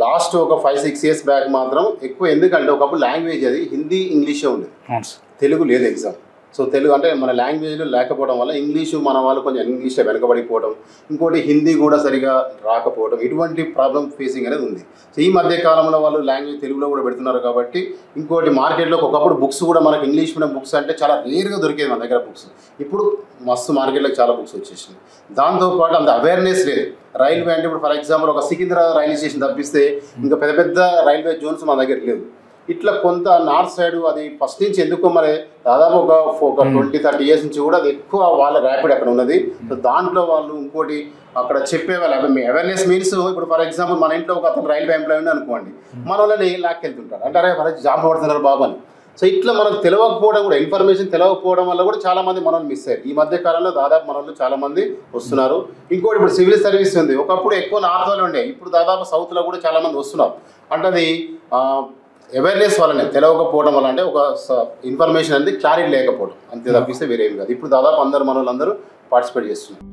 Last ఒక 5-6 years back మాత్రం ఎక్కువ, ఎందుకంటే ఒకప్పుడు లాంగ్వేజ్ అది హిందీ ఇంగ్లీషే ఉండేది, తెలుగు లేదు ఎగ్జామ్. సో తెలుగు అంటే మన లాంగ్వేజ్లో లేకపోవడం వల్ల ఇంగ్లీషు మన వాళ్ళు కొంచెం ఇంగ్లీష్లో వెనకబడిపోవడం, ఇంకోటి హిందీ కూడా సరిగా రాకపోవడం, ఇటువంటి ప్రాబ్లం ఫేసింగ్ అనేది ఉంది. సో ఈ మధ్య కాలంలో వాళ్ళు లాంగ్వేజ్ తెలుగులో కూడా పెడుతున్నారు కాబట్టి, ఇంకోటి మార్కెట్లో ఒకప్పుడు బుక్స్ కూడా మనకు ఇంగ్లీష్ మీడియం బుక్స్ అంటే చాలా రేర్గా దొరికేది మన దగ్గర బుక్స్. ఇప్పుడు మస్తు మార్కెట్లోకి చాలా బుక్స్ వచ్చేసినాయి. దాంతోపాటు అంత అవేర్నెస్ లేదు. రైల్వే అంటే ఇప్పుడు ఫర్ ఎగ్జాంపుల్ ఒక సికింద్రాబాద్ రైల్వే స్టేషన్ తప్పిస్తే ఇంకా పెద్ద పెద్ద రైల్వే జోన్స్ మన దగ్గర లేవు. ఇట్లా కొంత నార్త్ సైడ్ అది ఫస్ట్ నుంచి ఎందుకో మరి దాదాపు ఒక 20-30 ఇయర్స్ నుంచి కూడా అది ఎక్కువ వాళ్ళ ర్యాపిడ్ అక్కడ ఉన్నది. సో దాంట్లో వాళ్ళు ఇంకోటి అక్కడ చెప్పేవాళ్ళు అవేర్నెస్ మీన్స్, ఇప్పుడు ఫర్ ఎగ్జాంపుల్ మన ఇంట్లో ఒక అతను రైల్వే ఎంప్లాయీ ఉంది అనుకోండి, మన వాళ్ళని లాక్కెళ్తుంటారు అంటారే వాళ్ళ జాబ్ పడుతున్నారు బాబు అని. సో ఇట్లా మనకు తెలియకపోవడం కూడా, ఇన్ఫర్మేషన్ తెలియకపోవడం వల్ల కూడా చాలామంది మనల్ని మిస్ అయ్యారు. ఈ మధ్య కాలంలో దాదాపు మన వాళ్ళు చాలామంది వస్తున్నారు. ఇంకోటి ఇప్పుడు సివిల్ సర్వీస్ ఉంది, ఒకప్పుడు ఎక్కువ నార్త్లో ఉండే, ఇప్పుడు దాదాపు సౌత్లో కూడా చాలామంది వస్తున్నారు. అంటే అది అవేర్నెస్ వల్లనే, తెలియకపోవడం వల్ల, అంటే ఒక ఇన్ఫర్మేషన్ అనేది క్లారిటీ లేకపోవడం, అంతే తప్పిస్తే వేరేం కాదు. ఇప్పుడు దాదాపు మన వాళ్ళందరూ పార్టిసిపేట్ చేస్తున్నారు.